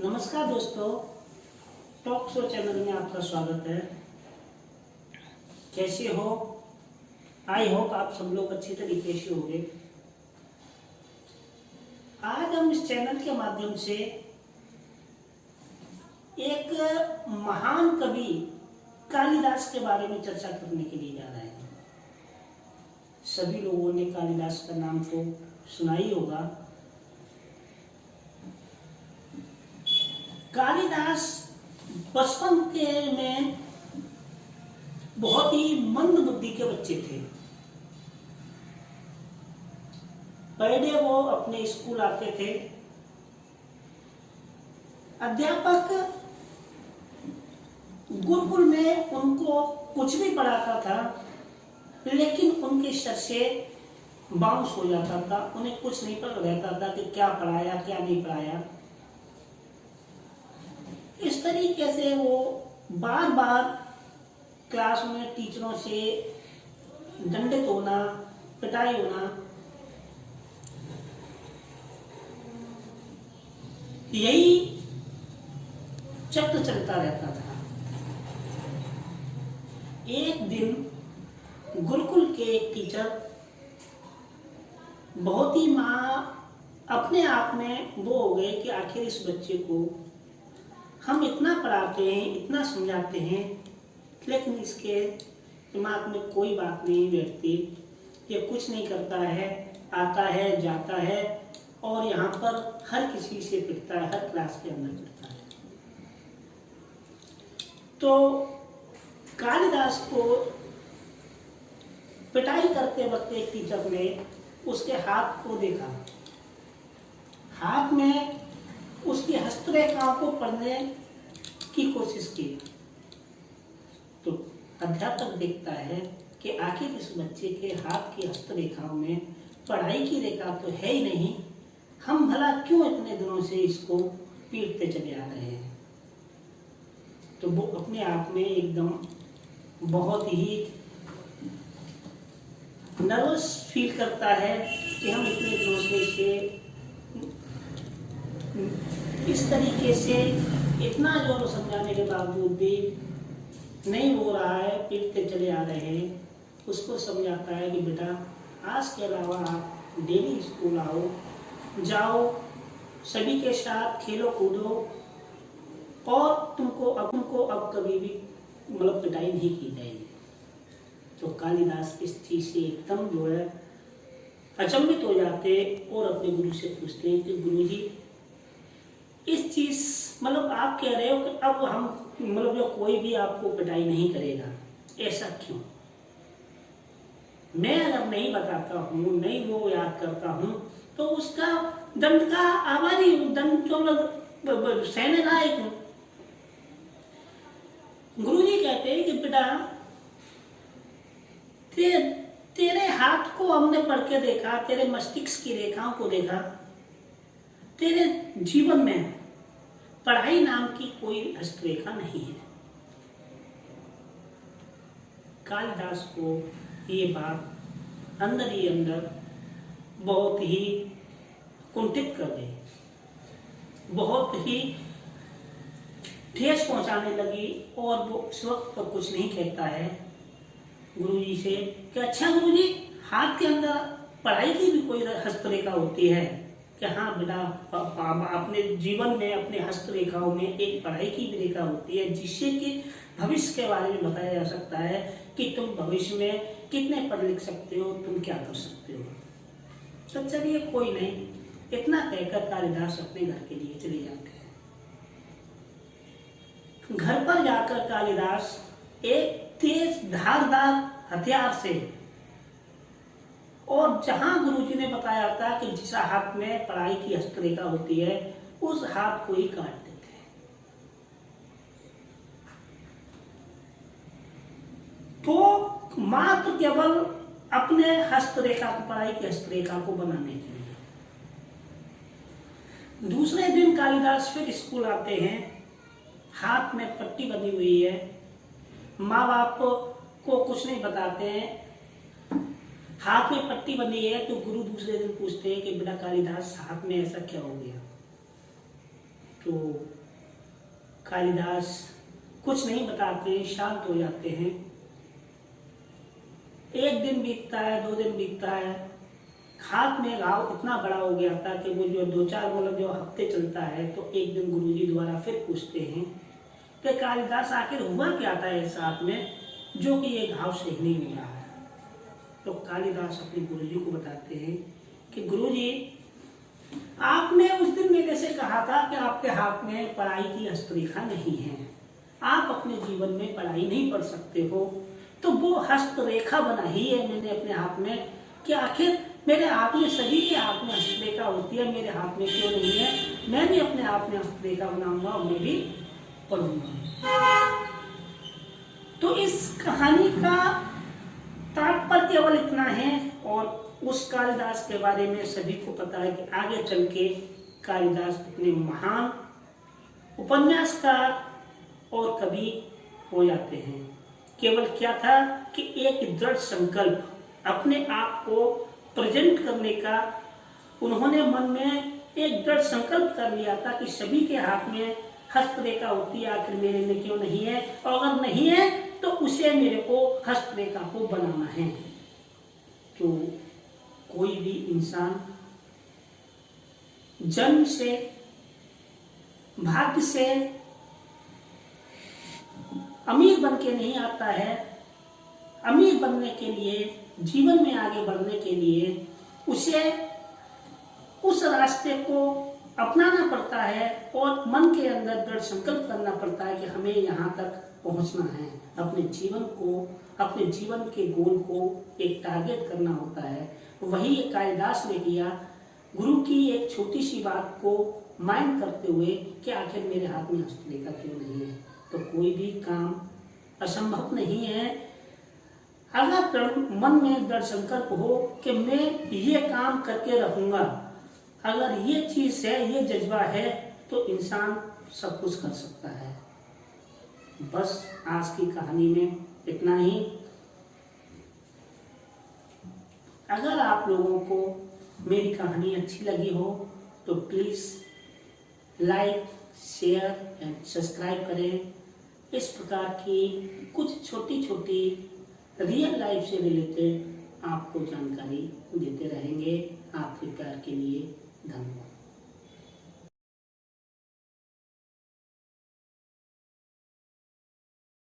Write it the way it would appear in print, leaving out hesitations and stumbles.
नमस्कार दोस्तों, talk show channel में आपका स्वागत है। कैसे हो? आई होप आप सब लोग अच्छी तरीके से होंगे। आज हम इस चैनल के माध्यम से एक महान कवि कालिदास के बारे में चर्चा करने के लिए जा रहे हैं। सभी लोगों ने कालिदास का नाम तो सुना ही होगा। कालिदास बचपन के में बहुत ही मंद बुद्धि के बच्चे थे। पहले वो अपने स्कूल आते थे। अध्यापक गुरुकुल में उनको कुछ भी पढ़ाता था, लेकिन उनके सर से बाउंस हो जाता था। उन्हें कुछ नहीं पता रहता था कि क्या पढ़ाया क्या नहीं पढ़ाया। इस तरीके से वो बार बार क्लास में टीचरों से दंडित होना, पिटाई होना, यही चक्र चलता रहता था। एक दिन गुरुकुल के एक टीचर बहुत ही अपने आप में वो हो गए कि आखिर इस बच्चे को हम इतना पढ़ाते हैं, इतना समझाते हैं, लेकिन इसके दिमाग में कोई बात नहीं बैठती। ये कुछ नहीं करता है, आता है जाता है और यहाँ पर हर किसी से पिटता है, हर क्लास के अंदर पिटता है। तो कालिदास को पिटाई करते वक्त एक टीचर ने उसके हाथ को देखा। हाथ में उसकी हस्तरेखाओं को पढ़ने की कोशिश की तो अध्यापक देखता है कि आखिर इस बच्चे के हाथ की हस्तरेखाओं में पढ़ाई की रेखा तो है ही नहीं। हम भला क्यों इतने दिनों से इसको पीटते चले आ रहे हैं। तो वो अपने आप में एकदम बहुत ही नर्वस फील करता है कि हम इतने दिनों से इस तरीके से इतना जोर समझाने के बावजूद भी नहीं हो रहा है, पीटते चले आ रहे हैं। उसको समझाता है कि बेटा, आज के अलावा आप डेली स्कूल आओ, जाओ, सभी के साथ खेलो कूदो और तुमको अब कभी भी पिटाई नहीं की जाएगी। तो कालिदास इस चीज से एकदम जो है अचंभित हो जाते और अपने गुरु से पूछते हैं कि गुरु जी, इस चीज आप कह रहे हो कि अब हम जो कोई भी आपको पिटाई नहीं करेगा, ऐसा क्यों? मैं अगर नहीं बताता हूँ, नहीं वो याद करता हूँ, तो उसका दंड का आभारी हूँ, दंड जो सहने लायक हूँ। गुरु जी कहते हैं कि बेटा, तेरे हाथ को हमने पढ़ के देखा, तेरे मस्तिष्क की रेखाओं को देखा, तेरे जीवन में पढ़ाई नाम की कोई हस्तरेखा नहीं है। कालिदास को ये बात अंदर ही अंदर बहुत ही कुंठित कर गई, बहुत ही ठेस पहुंचाने लगी और वो उस वक्त तो कुछ नहीं कहता है गुरुजी से कि अच्छा गुरुजी, हाथ के अंदर पढ़ाई की भी कोई हस्तरेखा होती है कि हाँ बेटा, अपने जीवन में अपने हस्तरेखाओं में एक पढ़ाई की भी रेखा होती है, जिससे कि भविष्य के बारे में बताया जा सकता है कि तुम भविष्य में कितने पढ़ लिख सकते हो, तुम क्या कर सकते हो। तो चलिए कोई नहीं, इतना कहकर कालिदास अपने घर के लिए चले जाते हैं। घर पर जाकर कालिदास एक तेज धारदार हथियार से, और जहां गुरुजी ने बताया था कि जिस हाथ में पढ़ाई की हस्तरेखा होती है, उस हाथ को ही काट देते हैं। तो मात्र केवल अपने हस्तरेखा को, पढ़ाई की हस्तरेखा को बनाने के लिए। दूसरे दिन कालिदास फिर स्कूल आते हैं। हाथ में पट्टी बनी हुई है। माँ बाप को कुछ नहीं बताते हैं। हाथ में पट्टी बंधी है तो गुरु दूसरे दिन पूछते हैं कि बेटा कालिदास, हाथ में ऐसा क्या हो गया? तो कालिदास कुछ नहीं बताते, शांत हो जाते हैं। एक दिन बीतता है, 2 दिन बीतता है, हाथ में घाव इतना बड़ा हो गया था कि वो जो 2-4 मतलब जो हफ्ते चलता है, तो एक दिन गुरुजी द्वारा फिर पूछते हैं कि कालिदास आखिर हुआ क्या था इस हाथ में जो कि ये घाव सही नहीं हो रहा है। तो कालिदास अपने गुरुजी को बताते हैं कि गुरुजी, आपने उस दिन मेरे से कहा था कि आपके हाथ में पढ़ाई की हस्तरेखा नहीं है, आप अपने जीवन में पढ़ाई नहीं पढ़ सकते हो, तो वो हस्तरेखा बनाई है मैंने अपने हाथ में कि आखिर मेरे हाथ में, सभी के हाथ में हस्तरेखा होती है, मेरे हाथ में क्यों नहीं है। मैं भी अपने हाथ में हस्तरेखा बनाऊंगा और मैं भी पढ़ूंगा। तो इस कहानी का तात्पर्य केवल इतना है, और उस कालिदास के बारे में सभी को पता है कि आगे चल के कालिदास इतने महान उपन्यासकार और कवि हो जाते हैं। केवल क्या था कि एक दृढ़ संकल्प, अपने आप को प्रेजेंट करने का उन्होंने मन में एक दृढ़ संकल्प कर लिया था कि सभी के हाथ में हस्तरेखा होती है, आखिर मेरे में क्यों नहीं है, और अगर नहीं है तो उसे मेरे को हस्तरेखा को बनाना है। तो कोई भी इंसान जन्म से, भाग्य से अमीर बन के नहीं आता है। अमीर बनने के लिए, जीवन में आगे बढ़ने के लिए उसे उस रास्ते को अपनाना पड़ता है और मन के अंदर दृढ़ संकल्प करना पड़ता है कि हमें यहाँ तक पहुँचना है। अपने जीवन को, अपने जीवन के गोल को एक टारगेट करना होता है। वही कालिदास ने किया, गुरु की एक छोटी सी बात को माइंड करते हुए कि आखिर मेरे हाथ में हस्तरेखा क्यों नहीं है। तो कोई भी काम असंभव नहीं है अगर मन में दृढ़ संकल्प हो कि मैं ये काम करके रहूंगा। अगर ये चीज है, ये जज्बा है, तो इंसान सब कुछ कर सकता है। बस आज की कहानी में इतना ही। अगर आप लोगों को मेरी कहानी अच्छी लगी हो तो please like, share and subscribe करें। इस प्रकार की कुछ छोटी छोटी रियल लाइफ से रिलेटेड आपको जानकारी देते रहेंगे। आपके प्यार के लिए धन्यवाद।